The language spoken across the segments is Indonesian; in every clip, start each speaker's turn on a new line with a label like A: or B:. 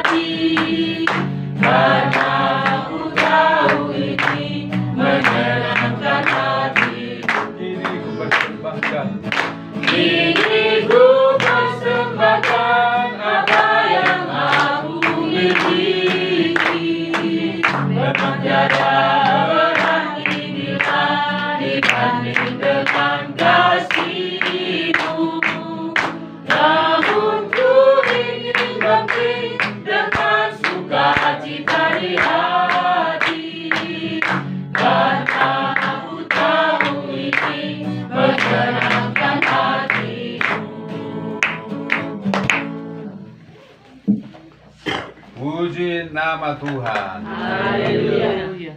A: memiliki. Karena aku tahu ini menyenangkan hatimu.
B: Kini ku persembahkan,
A: Kini ku persembahkan apa yang aku miliki. Memang tiada berarti bila dibanding dengan kasih-Mu. Namun ku ingin bangkit dengan sukacita di hati. Karena aku tahu ini menyenangkan hatimu.
B: puji nama Tuhan.
A: Haleluya.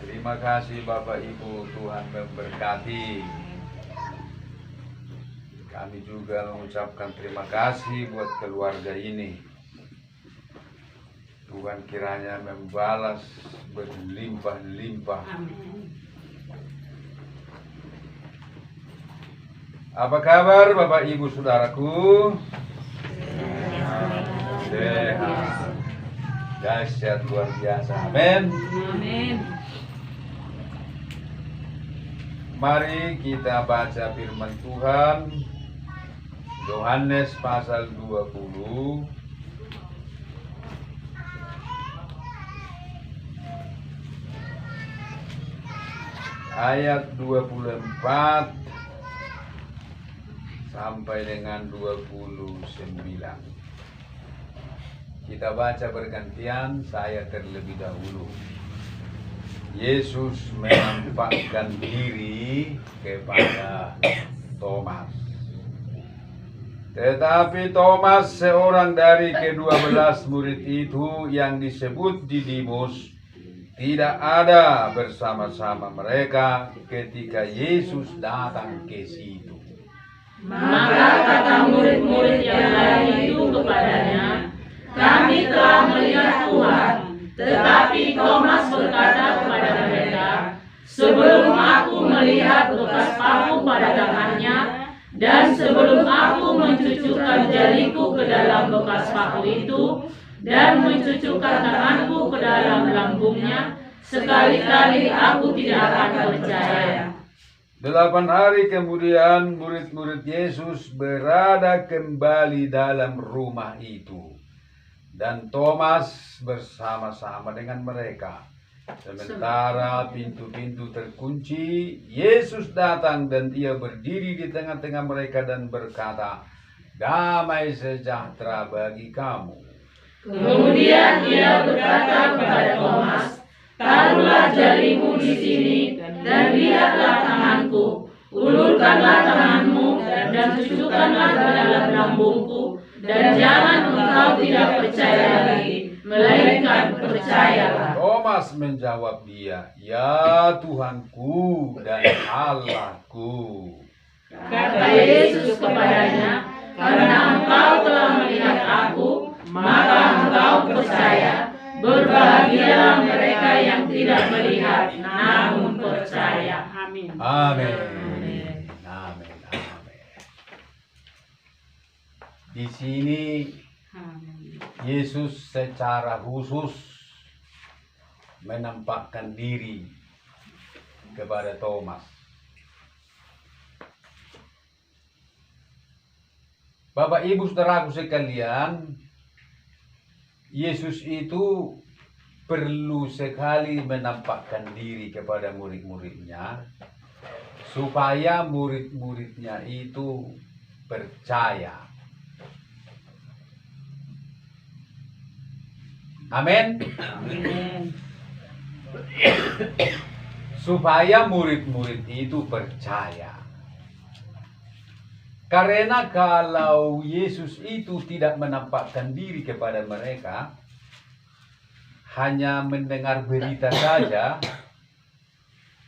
B: Terima kasih Bapak Ibu, Tuhan memberkati. Kami juga mengucapkan terima kasih buat keluarga ini. Tuhan kiranya membalas berlimpah-limpah. Apa kabar Bapak Ibu Saudaraku? Sehat. Dahsyat luar biasa. Amin.
A: Amin.
B: Mari kita baca firman Tuhan. Yohanes pasal 20 ayat 24 sampai dengan 29. Kita baca bergantian, saya terlebih dahulu. Yesus menampakkan diri kepada Thomas. Tetapi Thomas, seorang dari ke-12 murid itu yang disebut Didimus, tidak ada bersama-sama mereka ketika Yesus datang ke situ.
A: Maka kata murid-murid yang lain itu kepadanya, kami telah melihat Tuhan. Tetapi Thomas berkata kepada mereka, sebelum aku melihat bekas paku pada tangannya, dan sebelum aku mencucukkan jariku ke dalam bekas paku itu, dan mencucukkan tanganku ke dalam lambungnya, sekali-kali aku tidak akan percaya.
B: 8 hari kemudian murid-murid Yesus berada kembali dalam rumah itu. Dan Thomas bersama-sama dengan mereka. Sementara pintu-pintu terkunci, Yesus datang dan ia berdiri di tengah-tengah mereka dan berkata, damai sejahtera bagi kamu.
A: Kemudian ia berkata kepada Thomas, taruhlah jarimu di sini dan lihatlah tanganku. Ulurkanlah tanganmu dan cucukkanlah ke dalam lambungku. Dan jangan engkau tidak percaya lagi, melainkan percayalah.
B: Thomas menjawab dia, ya Tuhanku dan Allahku.
A: Kata Yesus kepadanya, karena engkau telah melihat aku, maka engkau percaya. Berbahagialah mereka yang tidak melihat, namun percaya. Amin.
B: Amin. Amin. Di sini Yesus secara khusus menampakkan diri kepada Thomas. Bapak Ibu Saudaraku sekalian, Yesus itu perlu sekali menampakkan diri kepada murid-muridnya supaya murid-muridnya itu percaya. Amin. Supaya murid-murid itu percaya. Karena kalau Yesus itu tidak menampakkan diri kepada mereka, hanya mendengar berita saja,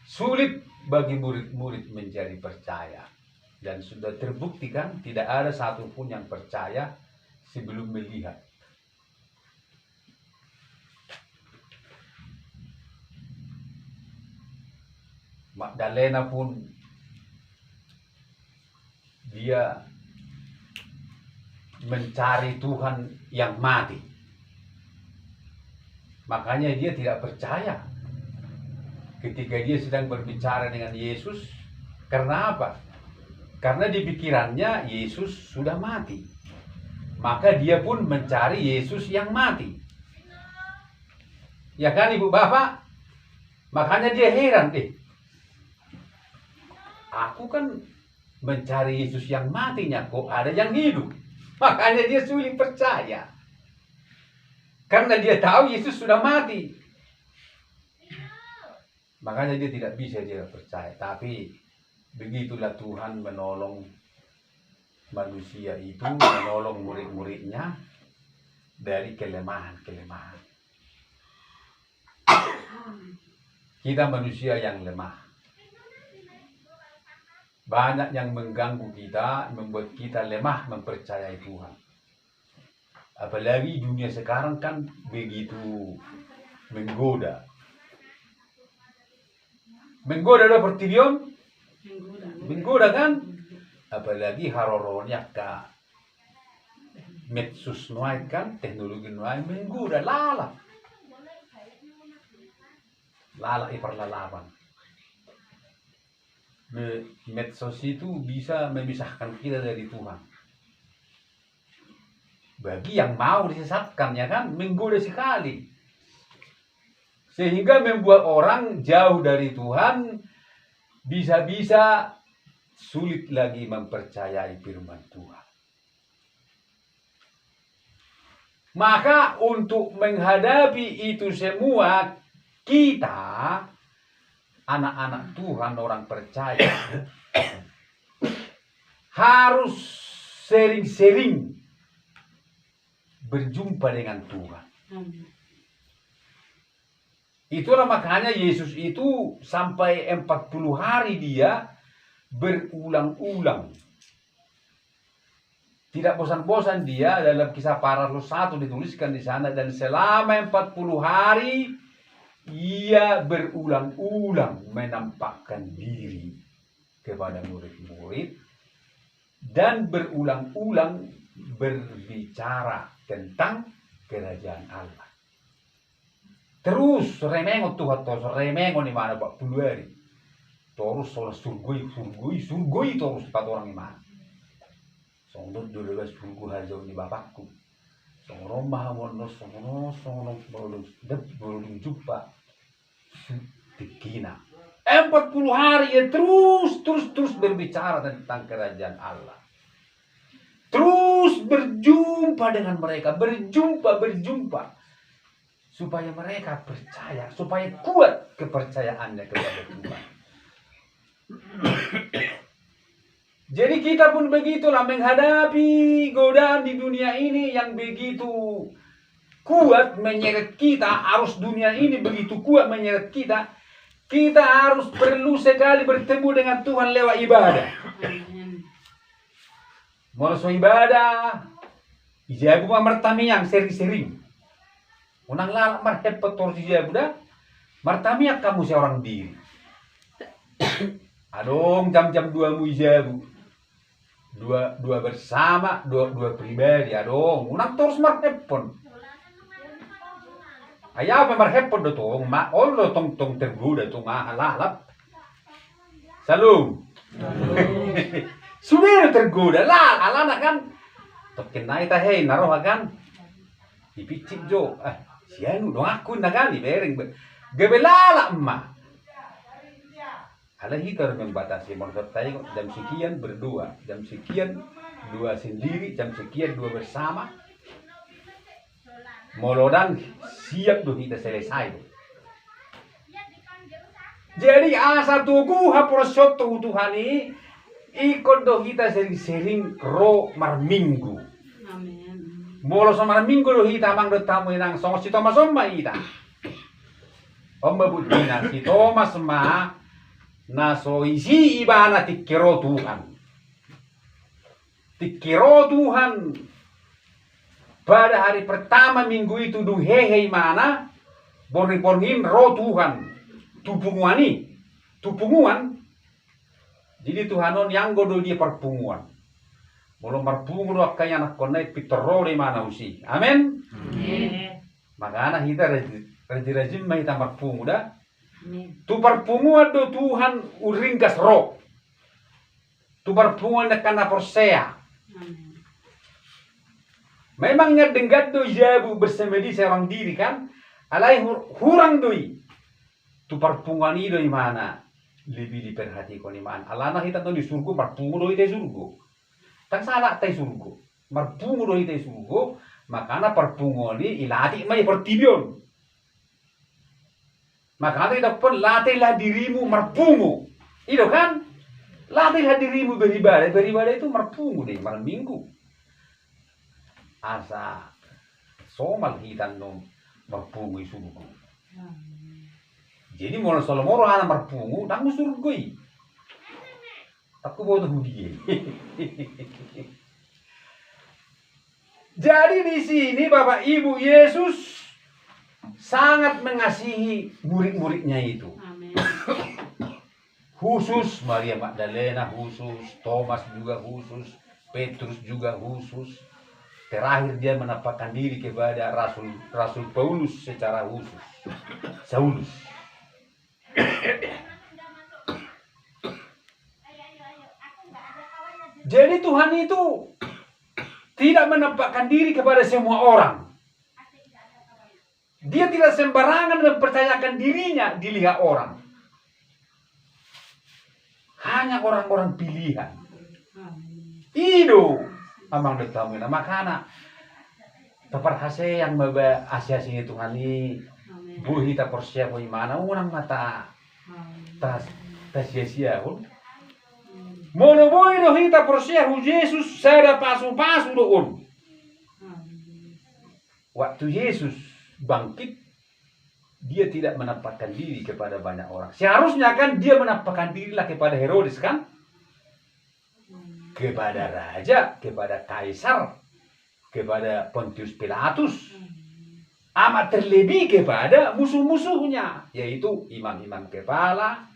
B: sulit bagi murid-murid menjadi percaya. Dan sudah terbukti kan, tidak ada satupun yang percaya sebelum melihat. Magdalena pun dia mencari Tuhan yang mati. Makanya dia tidak percaya ketika dia sedang berbicara dengan Yesus. Karena apa? Karena di pikirannya Yesus sudah mati. Maka dia pun mencari Yesus yang mati. Ya kan ibu bapak? Makanya dia heran, aku kan mencari Yesus yang matinya, kok ada yang hidup. Makanya dia sulit percaya. Karena dia tahu Yesus sudah mati. Makanya dia tidak bisa dia percaya. Tapi begitulah Tuhan menolong manusia itu, menolong murid-muridnya dari kelemahan-kelemahan. Kita manusia yang lemah. Banyak yang mengganggu kita, membuat kita lemah mempercayai Tuhan. Apalagi dunia sekarang kan begitu menggoda. Menggoda ada pertibion? Menggoda kan? Apalagi haroronya ka medsos nuai kan, teknologi nuai menggoda lala. Lala iperlalaban. Medsos itu bisa memisahkan kita dari Tuhan. Bagi yang mau disesatkan, ya kan, menggoda sekali. Sehingga membuat orang jauh dari Tuhan, bisa-bisa sulit lagi mempercayai firman Tuhan. Maka untuk menghadapi itu semua, kita, anak-anak Tuhan, orang percaya, harus sering-sering berjumpa dengan Tuhan. Itulah makanya Yesus itu sampai 40 hari dia berulang-ulang. Tidak bosan-bosan dia. Dalam Kisah Para Rasul 1 dituliskan di sana, dan selama 40 hari ia berulang-ulang menampakkan diri kepada murid-murid dan berulang-ulang berbicara tentang kerajaan Allah. Terus remengo Tuhan, terus remengo ni mana 40 hari. Terus soal surgoi terus 4 orang iman. Songdot dulu surgu hajo ni bapakku. Songrom mahamono songrom bolong jumpa. Tikina. 40 hari ya terus berbicara tentang kerajaan Allah. Terus berjumpa dengan mereka, berjumpa. Supaya mereka percaya, supaya kuat kepercayaannya kepada Tuhan. Jadi kita pun begitulah menghadapi godaan di dunia ini yang begitu kuat menyeret kita, arus dunia ini begitu kuat menyeret kita. Kita harus perlu sekali bertemu dengan Tuhan lewat ibadah. Molos ibadah, ijabu martami yang sering-sering. Unang lalak marhepet torsi ijabu dah, martami yang kamu seorang diri. Adong jam-jam 2 mu ijabu. Dua bersama, dua pribadi, adong. Unang terus marhepon. Ayaw pa marhepon do tong, olo tong tergoda tong mahalalap. Salam. Sudah tergoda lah, alana kan. Tokenai tahe naroh kan. Ipicip jo. Sianu dong aku na kan ibereng. Gebelala emma. Ala hitar membatasi motor tayo jam sekian berdua, jam sekian dua sendiri, jam sekian dua bersama. Molodang siap do kita selesai. Jadi asa tugu haprosot tuhani ikon do kita sering-sering ro marminggu.
A: Amin.
B: Molo sama minggu do kita mang do tamu nang song si Thomas omma ita. Omma budina si Thomas ma naso isi ibana tikiro Tuhan. Tikiro Tuhan. Pada hari pertama minggu itu du hehe mana borning-borngin ro Tuhan. Tupunguan. Jadi Tuhanon yang godo dia perpunguan. Molo marpungu do kaya anak konai pitorori mana usi. Amin.
A: Amin.
B: Maka anak kita rajin mah kita marpungu dah.
A: Amin.
B: Tu parpungu do Tuhan uringkas roh. Tu parpungu na kana persea.
A: Amin.
B: Memangnya denggat do jabu bersemedi seorang diri kan? Alai hurang doi. Tu parpungan itu di mana? Lebih diperhatikan di mana? Alana kita tuh di surga marpungu doi teh surga. Tak salah teh surga. Marpungu doi teh surga. Makana parpungu ni ilati mai pertibion. Makana kita pun latihlah dirimu marpungu. Itu kan? Latihlah dirimu beribadah. Beribadah itu marpungu deh malam minggu. Asa somal hitan no marpungu surga. Jadi mulai solomoro anak marpungu tangguh surgoi. Aku bawa tahu dia. Jadi di sini Bapak Ibu Yesus sangat mengasihi murid-muridnya itu.
A: Amin.
B: Khusus Maria Magdalena khusus, Thomas juga khusus, Petrus juga khusus. Terakhir dia menampakkan diri kepada Rasul Paulus secara khusus. Saulus. Jadi Tuhan itu tidak menampakkan diri kepada semua orang. Dia tidak sembarangan mempercayakan dirinya dilihat orang. Hanya orang-orang pilihan. Itu amang detamu na makana. Taparhase yang maba asia-asia Tuhan ini. Buhi ta persiap ho mana orang mata. Tas sia-sia pun. Mono boy do hita persiap ho Yesus sada pasu-pasu doon. Waktu Yesus bangkit, dia tidak menampakkan diri kepada banyak orang. Seharusnya kan dia menampakkan dirilah kepada Herodes kan? Kepada raja, kepada kaisar, kepada Pontius Pilatus. Amat terlebih kepada musuh-musuhnya, yaitu imam-imam kepala,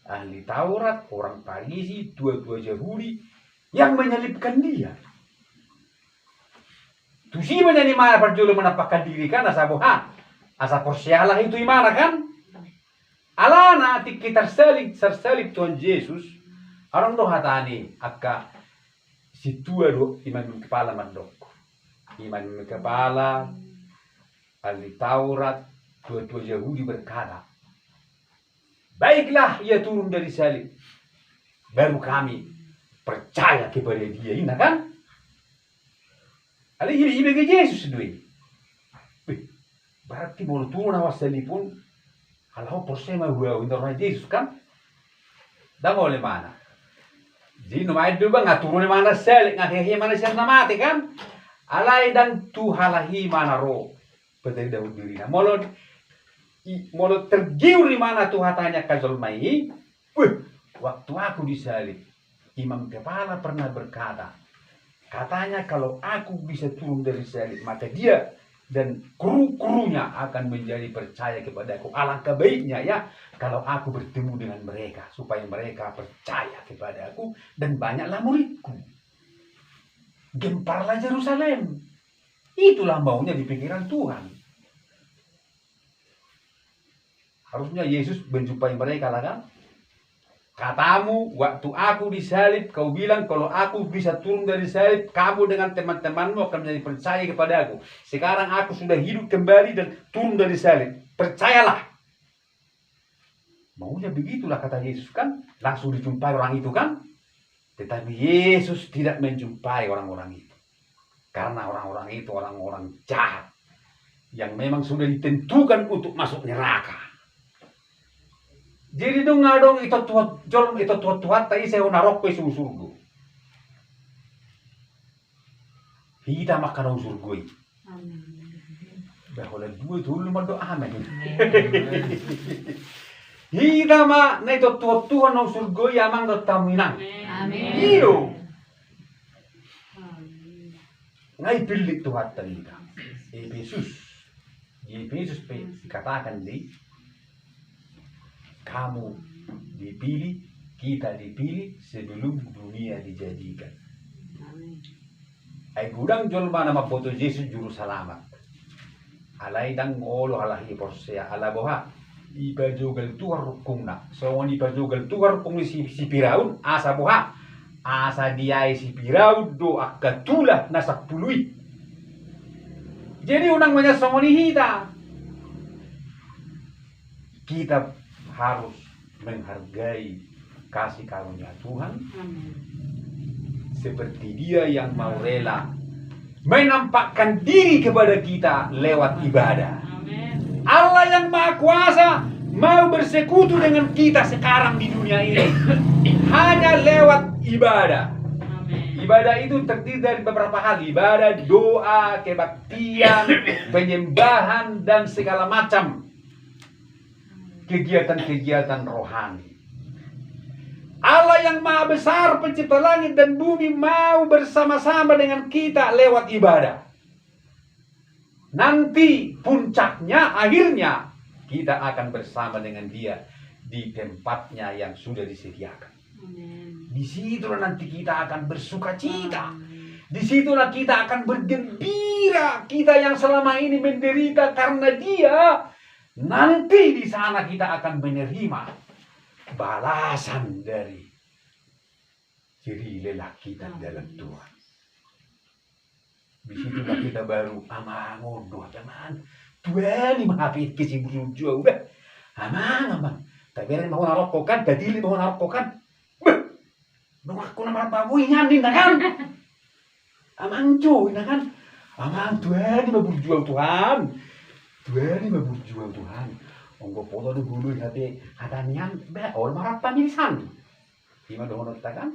B: ahli Taurat, orang Farisi, tua-tua Yahudi yang menyalibkan dia. Tu si menjadi mana perjulu menampakkan diri kan asa boha. Asa persialah itu imana kan? Alana kita tersalib Tuhan Yesus. Orang doh hatani akka si tua do imam kepala mandok. Imam kepala ahli Taurat, tua-tua Yahudi berkata, baiklah ia turun dari salib. Baru kami percaya kepada dia. Ini kan? Ada ibu Yesus doi. Berarti mau turun awas salib pun. Kalau persema gua untuk Yesus kan? Dah boleh mana? Jadi nomai dulu bang turun mana salib ngahehe mana siapa mati kan? Alai dan tuhalahi mana roh. Betul Daud diri. Molo tergiur di mana Tuhan tanya kajol mai. Waktu aku disalib, imam kepala pernah berkata, katanya kalau aku bisa turun dari salib, maka dia dan kru-krunya akan menjadi percaya kepada aku. Alangkah baiknya ya kalau aku bertemu dengan mereka supaya mereka percaya kepada aku dan banyaklah muridku. Gemparlah Yerusalem. Itulah maunya di pikiran Tuhan. Harusnya Yesus menjumpai mereka lah kan? Katamu, waktu aku disalib, kau bilang kalau aku bisa turun dari salib, kamu dengan teman-temanmu akan menjadi percaya kepada aku. Sekarang aku sudah hidup kembali dan turun dari salib. Percayalah. Maunya begitulah kata Yesus kan? Langsung dijumpai orang itu kan? Tetapi Yesus tidak menjumpai orang-orang itu. Karena orang-orang itu orang-orang jahat. Yang memang sudah ditentukan untuk masuk neraka. Jadi dong ngadong itu tuat tadi saya narok ke surga. Kita makan surga. Bahwa dua itu lima doa amin. Kita mah na itu tuat Tuhan nang surga yamang dotaminang.
A: Amin.
B: Iyo. Ngai pilih Tuhan tadi kita. Yesus dikatakan di kamu dipilih, kita dipilih sebelum dunia dijadikan.
C: Ay gudang jolma na maboto Yesus juru salamat. Alay dang ngolo halahi porsea alaboha. Ipajugal tuar rukung na. So ipajugal tuar rukung si Piraun asa boha. Asa diay si Piraun do akatulah na sapului. Jadi unang menyasongoni kita harus menghargai kasih karunia Tuhan seperti Dia yang mau rela menampakkan diri kepada kita lewat ibadah. Allah yang Maha Kuasa mau bersekutu dengan kita sekarang di dunia ini hanya lewat ibadah. Ibadah itu terdiri dari beberapa hal, ibadah, doa, kebaktian, penyembahan, dan segala macam kegiatan-kegiatan rohani. Allah yang Maha Besar, pencipta langit dan bumi, mau bersama-sama dengan kita lewat ibadah. Nanti puncaknya, akhirnya kita akan bersama dengan Dia di tempatnya yang sudah disediakan. Di situlah nanti kita akan bersuka cita. Di situlah kita akan bergembira. Kita yang selama ini menderita karena Dia, nanti di sana kita akan menerima balasan dari jerih lelah kita dalam Tuhan. Di situlah kita baru amang doa teman. Tuhan ini maafin kesibukan udah. Amang. Tapi mau narokokan, jadi mau narokokan. Nung ako naman pabuhingan din na kan. Amang Joy na kan. Amang Tuhan ini berjuang Tuhan. Tuhan ini berjuang Tuhan. Onggo poto do buluy hati hatanian be ol marap pamilisan. Ima dohonot ta kan?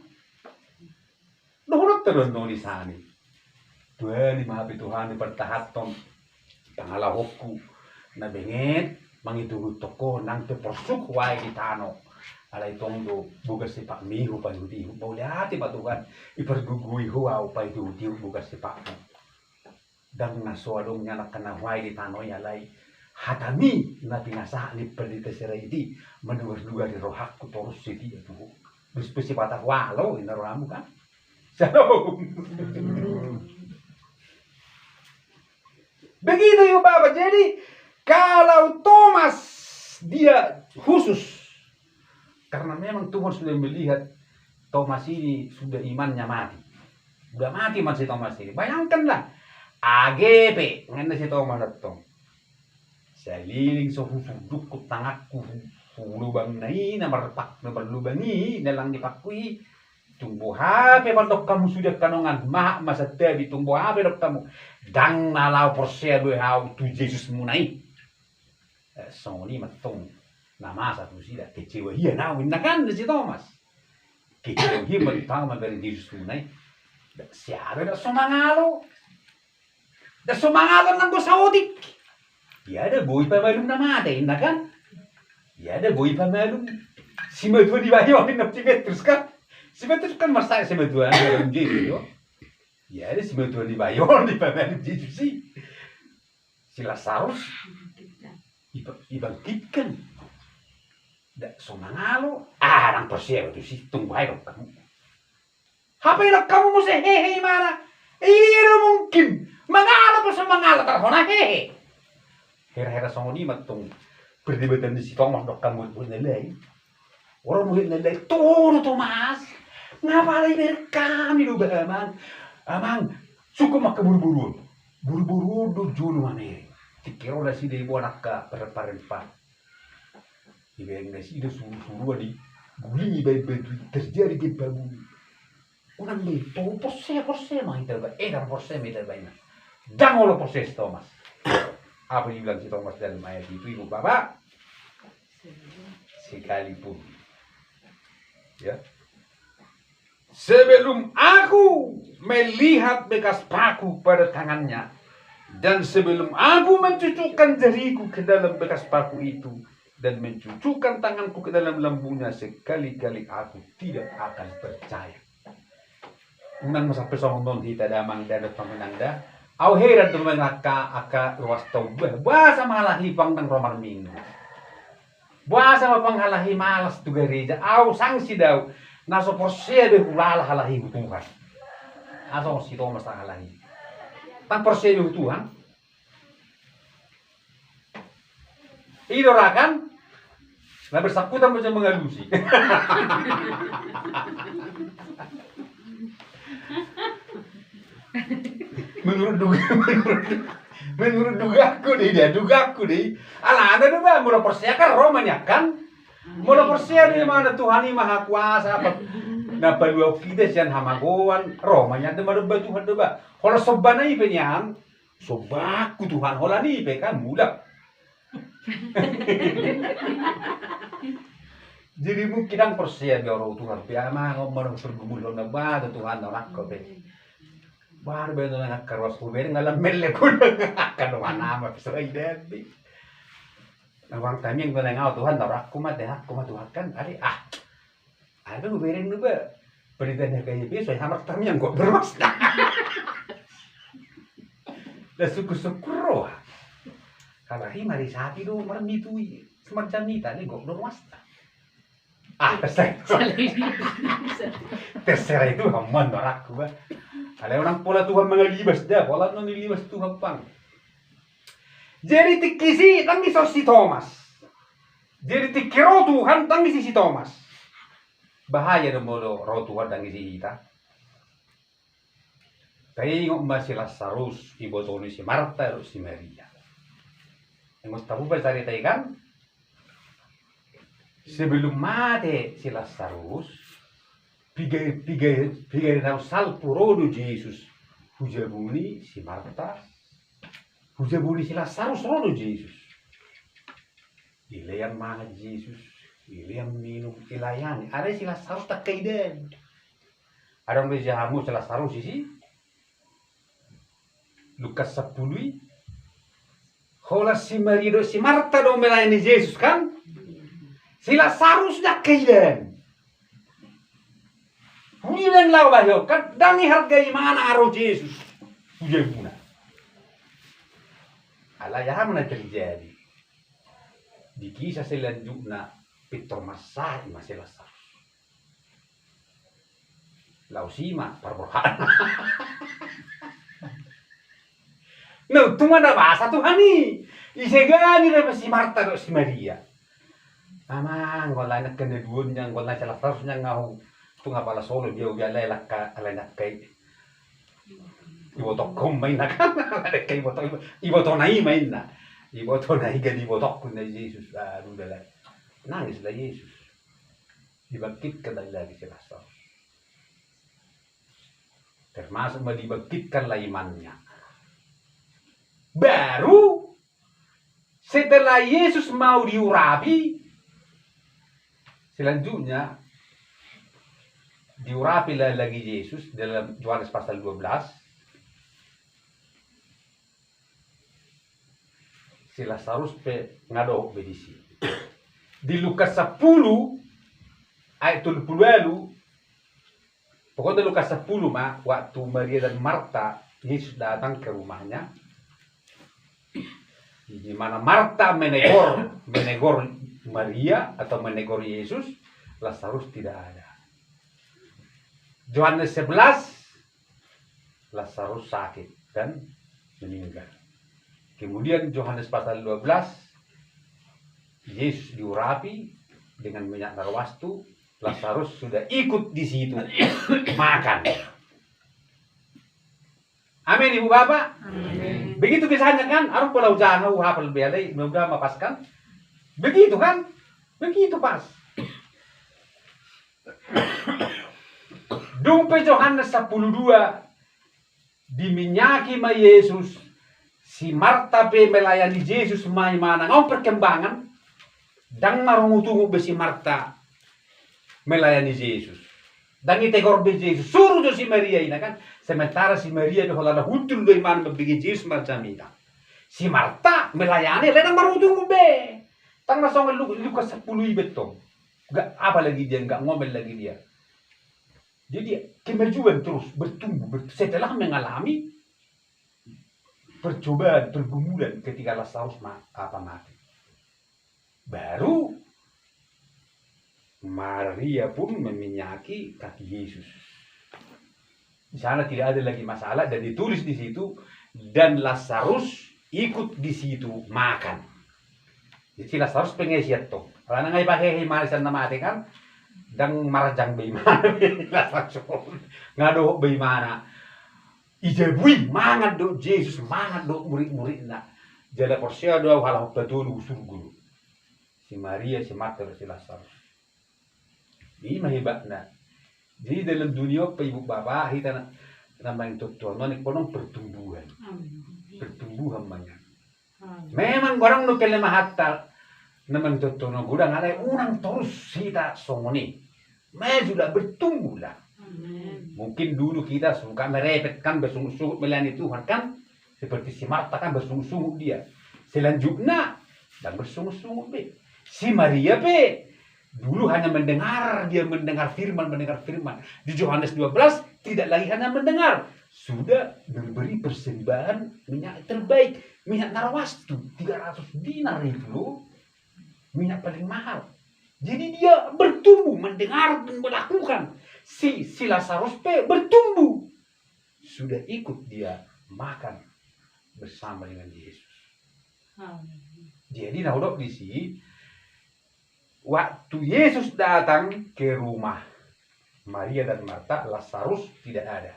C: Dohonot terus nulisani. Tuhan ini maapi Tuhan ipertahaton pangalahokku na bengit mangitungo toko nang teporsuk wae di tano. Alay tondo bukas si Pak Miho pa yudi. Boleh hati pa Tuhan ipergugui huaw pa yudi bukas si Pak. Dan nasuadong niya nakanaway di tanoy alay hatami na pinasa ni perdita si Raidi manugar-lugar di rohakku terus si dia tuh. Bus si patah walau inarohamu kan. Shalom. Begitu ya Bapak. Jadi kalau Thomas dia khusus karena memang Tuhan sudah melihat Thomas ini sudah imannya mati. Sudah mati man si Thomas ini. Bayangkanlah AGP ngene si Thomas datang. Saliling so husuduk ko tangakku lubang nai na marpak na berlubangi dalang dipakui tumbuh hape pandok kamu sudah kanongan mak masa tabi tumbuh hape dok kamu dang nalau porsia do hau tu Yesus munai. Soni matong nama satu sila kecewa hiya na winakan si Thomas. Kecewa hiya matang dari Yesus munai. Siapa dah somangalo. Dah somangalo nang go saudik. Ya ada boy pamalum na mati, kan? Ya ada boy pamalum. Si Medua dibayorin na si Petrus kan? Si Petrus kan masaya si Medua dalam Yesus, yo. Ya ada si Medua dibayorin di pamalum Yesus sih. Si Lazarus dibangkitkan. Dak somangalo, nang persiapan itu sih tunggu aja kamu. Apa yang kamu mesti hehe mana? Iya mungkin. Mangalo pa sa mangalo tarhona hehe. Hera-hera songoni matong perdebatan di si Thomas dok kamu buat nilai. Orang buat nilai tuh Thomas. Ngapa lagi kami lu baman? Amang suka mak buru-buru. Buru-buru do julu mane. Tikiro la si de buanak ka perempat. Ibeng na si do suruh di guli bayi terjadi di babu. Orang itu porse mah itu bayi. Dan porse mah itu bayi. Jangan lo porse Thomas. Apa yang bilang si Thomas dalam ayat itu ibu bapak? Sekalipun ya sebelum aku melihat bekas paku pada tangannya dan sebelum aku mencucukkan jariku ke dalam bekas paku itu dan mencucukkan tanganku ke dalam lambungnya sekali-kali aku tidak akan percaya. Unang masa pesong non kita damang dan pemenanda. Au heran teman aka ruas tau bahasa malahi pang tang romar minggu. Bahasa mapangalahi malas tu gereja. Au sangsi daw naso porsia be ulala halahi Tuhan. Asal si Thomas tak alami. Tang persen Tuhan. Idorakan. Nah bersangkutan macam mengalusi. menurut dugaku nih. Alah ada tuh bang, mula persiakan Romanya kan. Mula persiakan di mana Tuhan ini maha kuasa apa. Nah dua kita sian hamagoan Romanya ada mana Tuhan tuh bang. Kalau sobana ipe nyang, sobaku Tuhan hola nih ipe kan mula. Jadi mungkin ang persiakan di orang Tuhan piama ngomong bergumul na ba Tuhan nak ko be. Baru betul nak karwas kuberi ngalam mele kun kanuan nama bisa identik. Nawang taming ko ngau Tuhan aku mah Tuhan kan ari ada kuberi nu ba beritanya kayak biasa hamar taming kok berwas. Lah syukur kalau mari sapi do marmitui semacam ni tadi kok berwas. Terserah itu aman aku ba. Ada orang pola Tuhan mengalibas dah, pola non nilibas Tuhan pang. Jadi tikisi tangi si Thomas. Jadi tikiro Tuhan tangi si Thomas. Bahaya dong bodoh roh Tuhan tangi si kita. Tengok masih Lazarus, ibu Tony si Marta, si Maria. Yang tahu bercerita kan? Sebelum mati si Lazarus, pigai tahu salpuro do Jesus. Hujabuni si Marta, hujabuni si Lazarus rodo Jesus. Ilayang mana Jesus, ilayang minum ilayani. Ada si Lazarus tak kaiden. Ada orang bejahamu si Lazarus sih. Lukas 10. Hola si Maria do si Marta do melayani Jesus kan? Si Lazarus dah kaiden. Hujan lawa yo kan dangi hargai mana aro Jesus. Hujan puna. Ala ya mana terjadi. Di kisah selanjutnya Peter Masai masih Lazarus. Lausima perborhan. No, tu mana bahasa Tuhan ni. Isegani na si Marta do si Maria. Amang wala na kanedun yang wala sa Lazarus yang ngau tu nga pala solo dia ugalay lakka alanak kay ibotok ko may na kan kay ibotok na imay na ibotok na igan ibotok ko na Jesus dudalay nangis la Jesus dibangkit ka lagi si Lazarus termasuk dibangkitkan la imannya baru setelah Yesus mau diurapi selanjutnya diurapi lagi Yesus dalam Yohanes pasal 12. Si Lazarus pe ngado bedisi. Di Lukas 10 ayat 30 pokoknya Lukas 10 mah waktu Maria dan Marta Yesus datang ke rumahnya. Di mana Marta menegor Maria atau menegor Yesus, Lazarus tidak ada. Yohanes 11 Lazarus sakit dan meninggal. Kemudian Yohanes pasal 12 Yesus diurapi dengan minyak narwastu, Lazarus sudah ikut di situ makan. Amin Ibu Bapak.
A: Amin.
C: Begitu kisahnya kan, arung pulau jauh hafal belai, mudah mapaskan. Begitu kan? Begitu pas. Dumpe Yohanes 10:2 diminyaki ma Yesus si Marta pe melayani Yesus mai mana ngau perkembangan dang marungutungu be si Marta melayani Yesus dang itegor be Yesus suruh jo si Maria ina kan sementara si Maria do holada hutul do iman be Yesus macam ina si Marta melayani ledang marungutungu be tang nasong Lukas 10 betul enggak apa lagi dia enggak ngomel lagi dia. Jadi kemajuan terus bertumbuh setelah mengalami percobaan pergumulan ketika Lazarus mati. Baru Maria pun meminyaki kaki Yesus. Di sana tidak ada lagi masalah dan ditulis di situ, dan Lazarus ikut di situ makan. Jadi Lazarus pengesiat tuh. Karena nggak pakai marisan nama kan, dan marjang bagaimana Lazarus ngado bagaimana. Ijabui mangat do Yesus mangat do murid-murid nak. Jala porsia do halau betul surga. Si Maria, si Marta, si Lazarus. Ini mah hebatnya. Jadi dalam dunia ibu bapak kita namanya tuan ini konon pertumbuhan, pertumbuhan banyak. Memang orang nu kelema hatta namanya tuan gudang ada orang terus kita songoni, sudah bertumbuh lah. Mungkin dulu kita suka merepetkan bersungguh-sungguh melayani Tuhan kan, seperti si Marta kan bersungguh-sungguh dia. Selanjutnya dan bersungguh-sungguh be. Si Maria be. Dulu hanya mendengar, dia mendengar firman. Di Yohanes 12 tidak lagi hanya mendengar, sudah memberi persembahan minyak terbaik, minyak narwastu 300 dinar itu loh, minyak paling mahal. Jadi dia bertumbuh, mendengar dan melakukan. Si Lazarus bertumbuh, sudah ikut dia makan bersama dengan Yesus. Jadi naudok di sini. Waktu Yesus datang ke rumah Maria dan Marta, Lazarus tidak ada.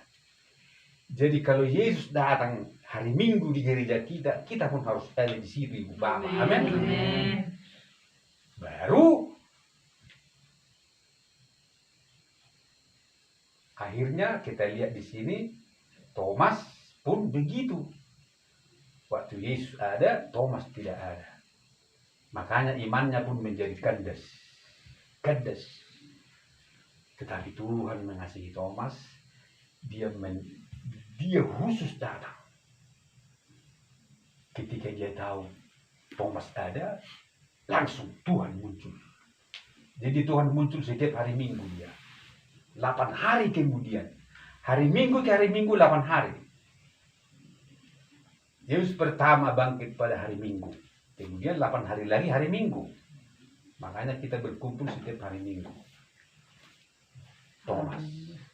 C: Jadi kalau Yesus datang hari Minggu di gereja kita pun harus ada di situ, Ibu Bapak. Amin. Baru akhirnya kita lihat di sini Thomas pun begitu. Waktu Yesus ada, Thomas tidak ada. Makanya imannya pun menjadi kandas. Tetapi Tuhan mengasihi Thomas. Dia khusus datang. Ketika dia tahu Thomas ada, langsung Tuhan muncul. Jadi Tuhan muncul setiap hari Minggu dia. 8 hari kemudian. Hari Minggu ke hari Minggu 8 hari. Yesus pertama bangkit pada hari Minggu. Kemudian 8 hari lagi hari Minggu. Makanya kita berkumpul setiap hari Minggu. Thomas.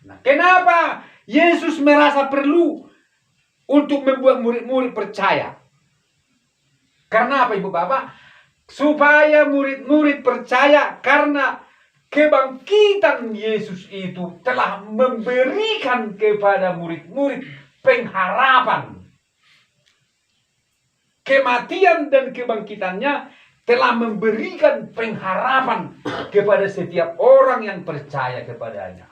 C: Nah, kenapa Yesus merasa perlu untuk membuat murid-murid percaya? Karena apa, Ibu Bapak? Supaya murid-murid percaya karena kebangkitan Yesus itu telah memberikan kepada murid-murid pengharapan. Kematian dan kebangkitannya telah memberikan pengharapan kepada setiap orang yang percaya kepadanya.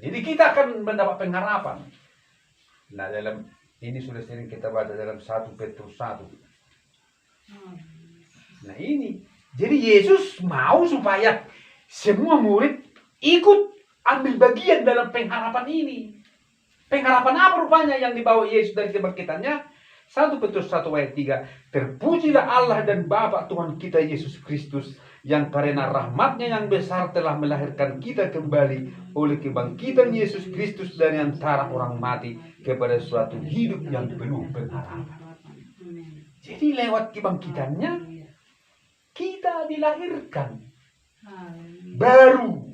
C: Jadi kita akan mendapat pengharapan. Nah, dalam ini sudah sering kita baca dalam 1 Petrus 1. Nah ini, jadi Yesus mau supaya semua murid ikut ambil bagian dalam pengharapan ini. Pengharapan apa rupanya yang dibawa Yesus dari kebangkitannya? 1 Petrus 1 ayat 3. Terpujilah Allah dan Bapa Tuhan kita Yesus Kristus, yang karena rahmatnya yang besar telah melahirkan kita kembali oleh kebangkitan Yesus Kristus dari antara orang mati kepada suatu hidup yang penuh pengharapan. Jadi lewat kebangkitannya kita dilahirkan baru.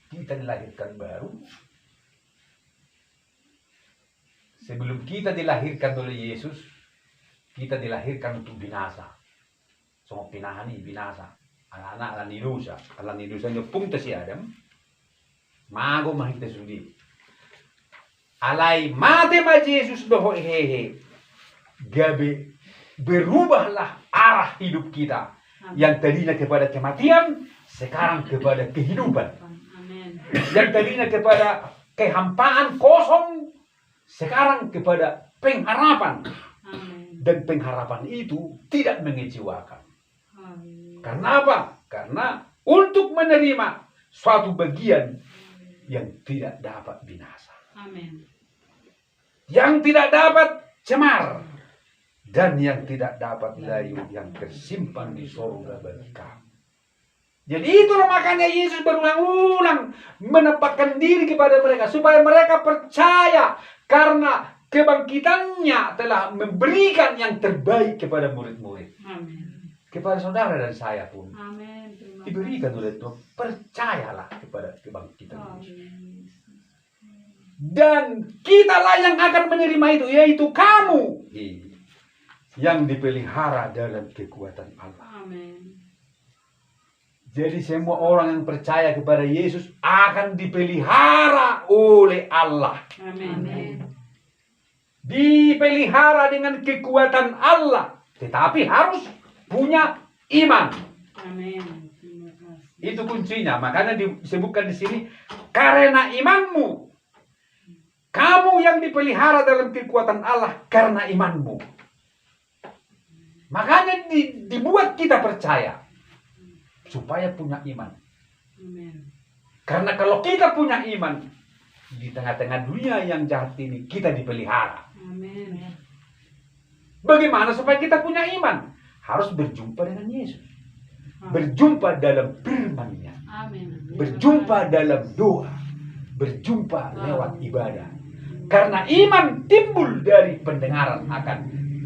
C: Kita dilahirkan baru. Sebelum kita dilahirkan oleh Yesus, kita dilahirkan untuk binasa. Semua pinahani binasa. Anak-anak ala nilusa nyo punta si Adam. Mago mahita sudi. Alay mate ma Yesus doho hehe. Gabe berubahlah arah hidup kita. Yang tadinya kepada kematian, sekarang kepada kehidupan. Yang tadinya kepada kehampaan kosong, sekarang kepada pengharapan. Dan pengharapan itu tidak mengecewakan. Karena apa? Karena untuk menerima suatu bagian yang tidak dapat binasa. Yang tidak dapat cemar. Dan yang tidak dapat layu, yang tersimpan di surga bagi kamu. Jadi itulah makanya Yesus berulang-ulang menempatkan diri kepada mereka supaya mereka percaya karena kebangkitannya telah memberikan yang terbaik kepada murid-murid. kepada saudara dan saya pun
A: Amin. Terima
C: diberikan oleh Tuhan. Percayalah kepada kebangkitan Yesus.
A: kasih.
C: Dan kitalah yang akan menerima itu, yaitu kamu yang dipelihara dalam kekuatan Allah.
A: Amin.
C: Jadi semua orang yang percaya kepada Yesus akan dipelihara oleh Allah.
A: Amin.
C: Dipelihara dengan kekuatan Allah. Tetapi harus punya iman.
A: Amin. Terima kasih.
C: Itu kuncinya. Makanya disebutkan di sini, karena imanmu. Kamu yang dipelihara dalam kekuatan Allah karena imanmu. Makanya dibuat kita percaya. Supaya punya iman.
A: Amin.
C: Karena kalau kita punya iman, di tengah-tengah dunia yang jahat ini, kita dipelihara.
A: Amin.
C: Bagaimana supaya kita punya iman? Harus berjumpa dengan Yesus. Berjumpa dalam firman-Nya.
A: Amin.
C: Berjumpa dalam doa. Berjumpa lewat ibadah. Karena iman timbul dari pendengaran akan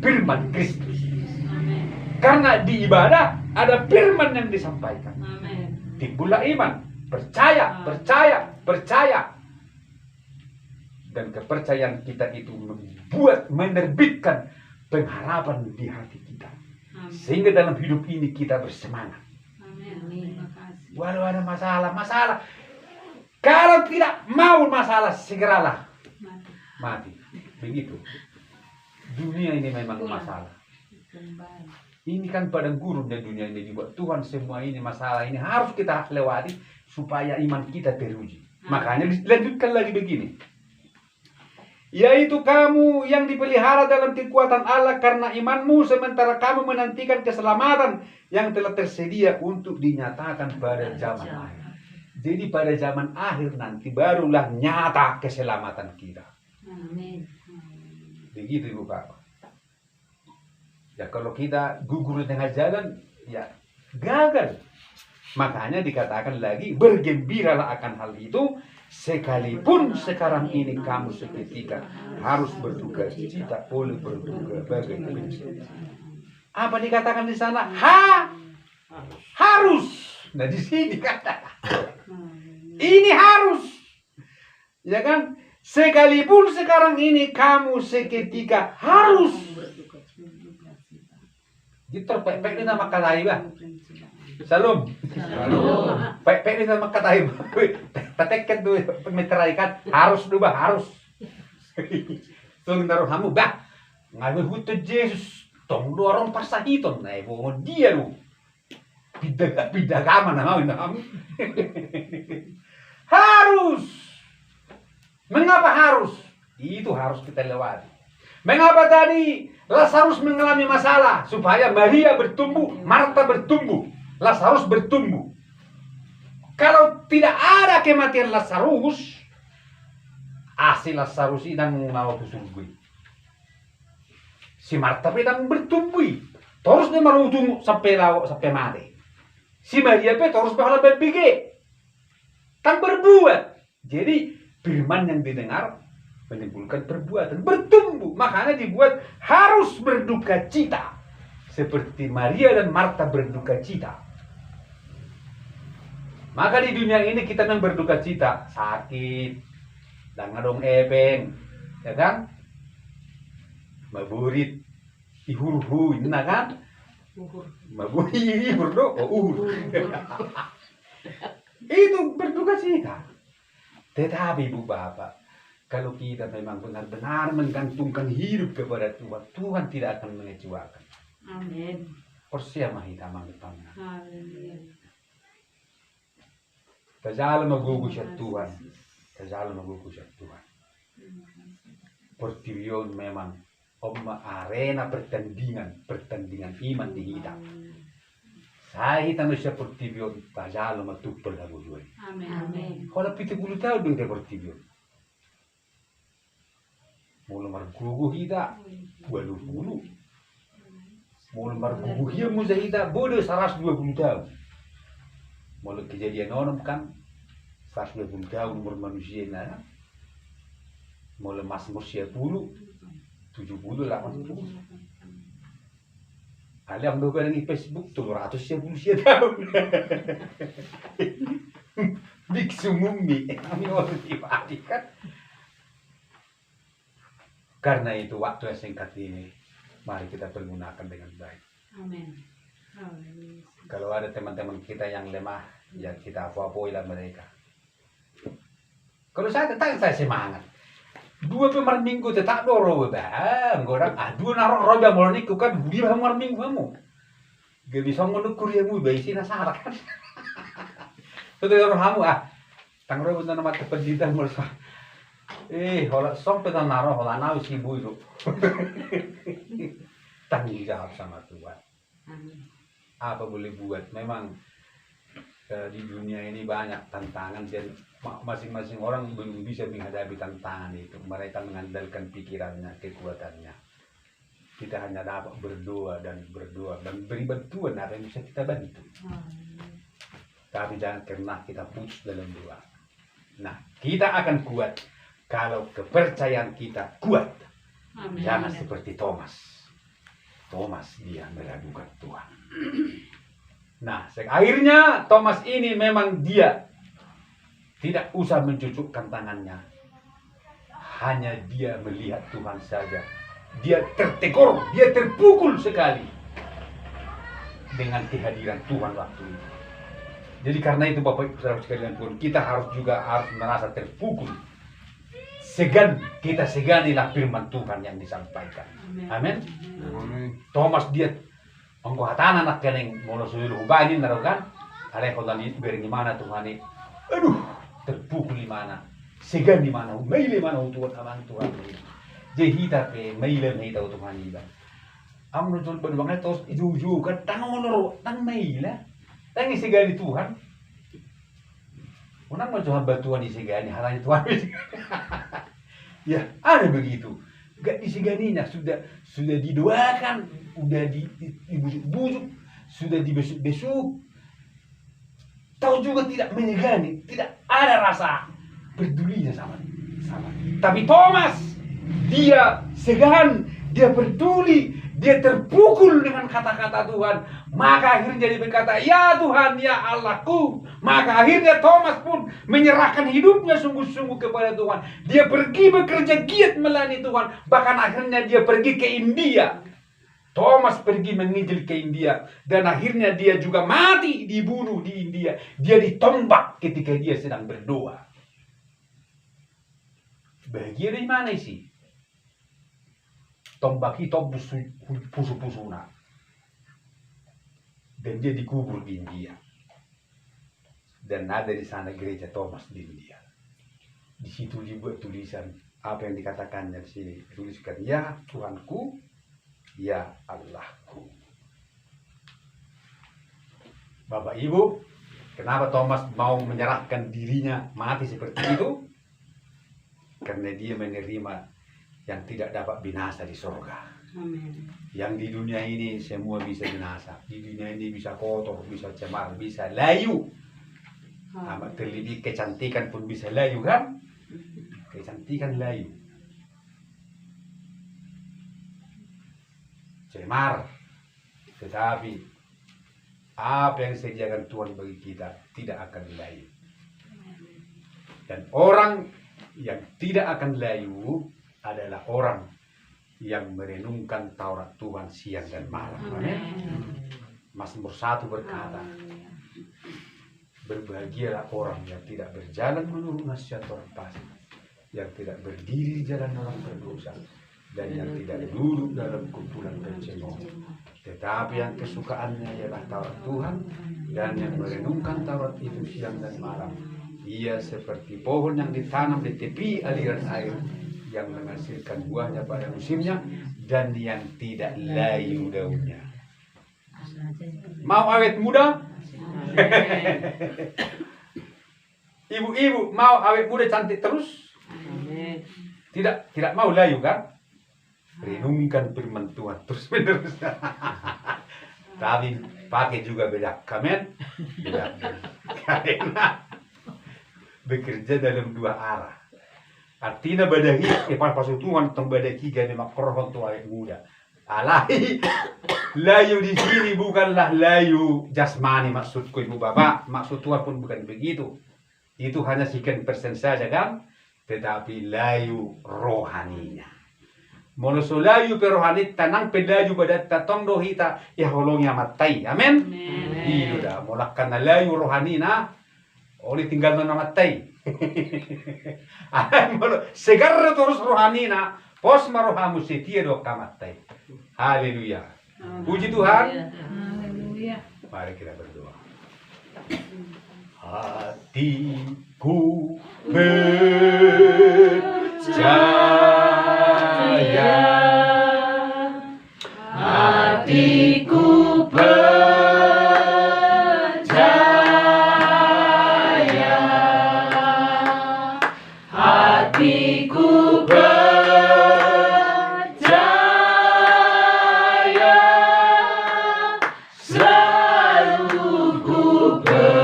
C: firman Kristus.
A: Amin.
C: Karena di ibadah ada firman yang disampaikan.
A: Amin.
C: Timbullah iman. Percaya, percaya, percaya. Dan kepercayaan kita itu menerbitkan pengharapan di hati kita.
A: Amin.
C: Sehingga dalam hidup ini kita bersemangat.
A: Amin. Terima kasih.
C: Walau ada masalah. Kalau tidak mau masalah, segeralah
A: Mati.
C: mati. Begitu. Dunia ini memang masalah.
A: Kembali.
C: Ini kan padang gurun dan dunia ini dibuat Tuhan. Semua ini masalah ini harus kita lewati supaya iman kita teruji. Makanya dilanjutkan lagi begini. Yaitu kamu yang dipelihara dalam kekuatan Allah karena imanmu, sementara kamu menantikan keselamatan yang telah tersedia untuk dinyatakan pada zaman akhir. Jadi pada zaman akhir nanti barulah nyata keselamatan kita.
A: Amin.
C: Begitu Ibu Bapak. Ya kalau kita gugur di tengah jalan, ya gagal. Makanya dikatakan lagi, bergembiralah akan hal itu, sekalipun sekarang ini kamu seketika harus berduka cita oleh berbagai kebencian. Apa dikatakan di sana? Harus. Nah di sini katakan, ini harus. Ya kan? Sekalipun sekarang ini kamu seketika harus. Gitu pek nama katai ba. Salam. Pek nama katai ba. Tateket tu pemeteraikan harus ba harus. Tung naruh hamu ba. Ngawi hutu Yesus tong dorong pasahiton na ibu dia lu. Bidag aman na hamu. Harus. Mengapa harus? Itu harus kita lewati. Mengapa tadi Lazarus mengalami masalah? Supaya Maria bertumbuh, Marta bertumbuh, Lazarus bertumbuh. Kalau tidak ada kematian Lazarus, si Lazarus sedang mengalau surga. Si Marta sedang bertumbuh, terus dia mau tunggu sampai mati. Si Maria terus bakal berpikir, kan berbuat. Jadi firman yang didengar menimbulkan perbuatan, bertumbuh. Makanya dibuat harus berduka cita. Seperti Maria dan Marta berduka cita. Maka di dunia ini kita memang berduka cita. Sakit, dan ngadong epeng, ya kan? Maburit, ihurhu, nah kan? Maburit, ihur do, uhur. Itu berduka cita. Tetapi Ibu Bapak, kalau kita memang benar-benar menggantungkan hidup kepada Tuhan, Tuhan tidak akan mengecewakan.
A: Amin.
C: Persiapa kita mengetahui.
A: Haleluya.
C: Kajal magugus at Tuhan. Kajal magugus at Tuhan. Pertiwion memang arena pertandingan iman di kita. Saya kita siya pertiwion, kajal matupal na gujoy.
A: Amin. Amin.
C: Kalau 70 tahun dong dia pertiwion. Mula marguguh kita, 20. Mula marguguh dia mo sa kita, bodoh 120 tahun. Mula kejadian orang kan, 120 tahun umur manusia na. Mula mas usia 70, 80. Alam do di Facebook 750 tahun. Biksu mumi, kami orang pribadi kan. Karena itu waktu yang singkat ini, mari kita pergunakan dengan baik.
A: Amin.
C: Kalau ada teman-teman kita yang lemah, ya kita apa-apalah mereka. Kalau saya tetap saya semangat. 2 per minggu tetap doro bang, orang 2 narok roba mau niku kan 2 per minggu kamu. Gak bisa mengukur ya mu baisi nasara kan. Betul orang kamu tang roba nama kependidikan mereka. Hola sampai tan naro hola nawi si buiru. Tanggung jawab sama Tuhan.
A: Amin.
C: Apa boleh buat? Memang di dunia ini banyak tantangan dan masing-masing orang belum bisa menghadapi tantangan itu. Mereka mengandalkan pikirannya, kekuatannya. Kita hanya dapat berdoa dan beri bantuan apa yang bisa kita bantu. Tapi jangan pernah kita putus dalam doa. Nah, kita akan kuat kalau kepercayaan kita kuat.
A: Amin.
C: Jangan seperti Thomas. Thomas dia meragukan Tuhan. Nah, akhirnya Thomas ini memang dia tidak usah mencucukkan tangannya. Hanya dia melihat Tuhan saja. Dia tertegur, dia terpukul sekali dengan kehadiran Tuhan waktu itu. Jadi karena itu Bapak Ibu Saudara sekalian pun kita harus merasa terpukul. Kita seganilah firman Tuhan yang disampaikan. Amin. Thomas dia Angkuhatan anak yang mau suruh ubahnya narukan, ada kalau itu beri mana Tuhan ini, aduh terpukul di mana, segan di mana, maile mana Tuhan aman Tuhan ini, jadi tapi maile tahu Tuhan ini, amro tuh berbangun terus iju kan, tang maile, tangi segan di Tuhan, orang mau Tuhan bantuan di segan ini, halanya Tuhan ya ada begitu. Gak diseganinya, sudah didoakan, sudah dibujuk-bujuk, sudah dibesuk-besuk. Tahu juga tidak menyegani, tidak ada rasa pedulinya sama. Tapi Thomas, dia segan, dia peduli, dia terpukul dengan kata-kata Tuhan. Maka akhirnya dia berkata, ya Tuhan, ya Allahku. Maka akhirnya Thomas pun menyerahkan hidupnya sungguh-sungguh kepada Tuhan. Dia pergi bekerja giat melayani Tuhan. Bahkan akhirnya dia pergi ke India. Thomas pergi menginjil ke India. Dan akhirnya dia juga mati, dibunuh di India. Dia ditombak ketika dia sedang berdoa. Bahagia dari mana sih? Tombak itu pusu-pusuna. Dan dia dikubur di India. Dan ada di sana gereja Thomas di India. Di situ dibuat tulisan apa yang dikatakannya di sini. Tuliskan, ya Tuhanku, ya Allahku. Bapak Ibu, kenapa Thomas mau menyerahkan dirinya mati seperti itu? Karena dia menerima yang tidak dapat binasa di surga.
A: Amin.
C: Yang di dunia ini semua bisa binasa. Di dunia ini bisa kotor, bisa cemar, bisa layu. Amat terlebih kecantikan pun bisa layu kan? Kecantikan layu. Cemar. Tetapi apa yang disediakan Tuhan bagi kita tidak akan layu. Dan orang yang tidak akan layu adalah orang yang merenungkan Taurat Tuhan siang dan malam. Amin. Mazmur 1 berkata, berbahagialah orang yang tidak berjalan menurut nasihat orang fasik, yang tidak berdiri di jalan orang berdosa, dan yang tidak duduk dalam kumpulan pencemooh. Tetapi yang kesukaannya ialah Taurat Tuhan, dan yang merenungkan Taurat itu siang dan malam. Ia seperti pohon yang ditanam di tepi aliran air, yang menghasilkan buahnya pada musimnya, dan yang tidak layu daunnya. Mau awet muda? Ibu-ibu mau awet muda cantik terus? Tidak mau layu kan? Renungkan firman Tuhan terus menerus. Tapi pakai juga bedak kamen, karena bekerja dalam dua arah. Artinya badahi, pasal Tuhan tentang badahi gani makrohon tu awet muda. Layu di sini bukanlah layu jasmani maksudku ibu bapak, maksud Tuhan pun bukan begitu. Itu hanya sekian persen saja kan, tetapi layu rohaninya. Monoso layu perohani tanang pelaju pada tatong dohita ya holongnya matai, amin. Iyo dah, mulak karena layu rohanina, oleh tinggal nona matai. Segar terus rohanina, pos marohamu setia do kamatai. Haleluya. Puji Tuhan.
A: Haleluya.
C: Mari kita berdoa. Hatiku percaya,
A: Hatiku percaya, hatiku percaya, selalu ku percaya,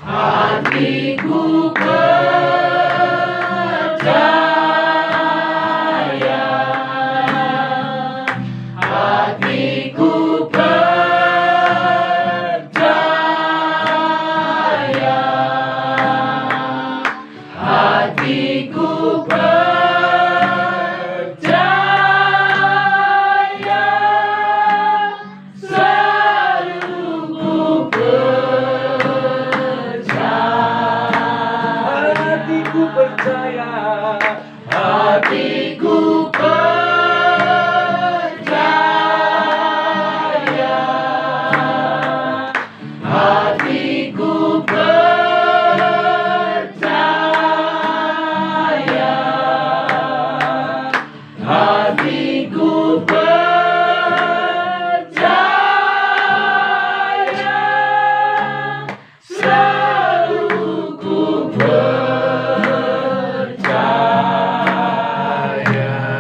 A: hatiku percaya, hatiku percaya, hatiku percaya, selalu ku percaya.
C: hatiku percaya.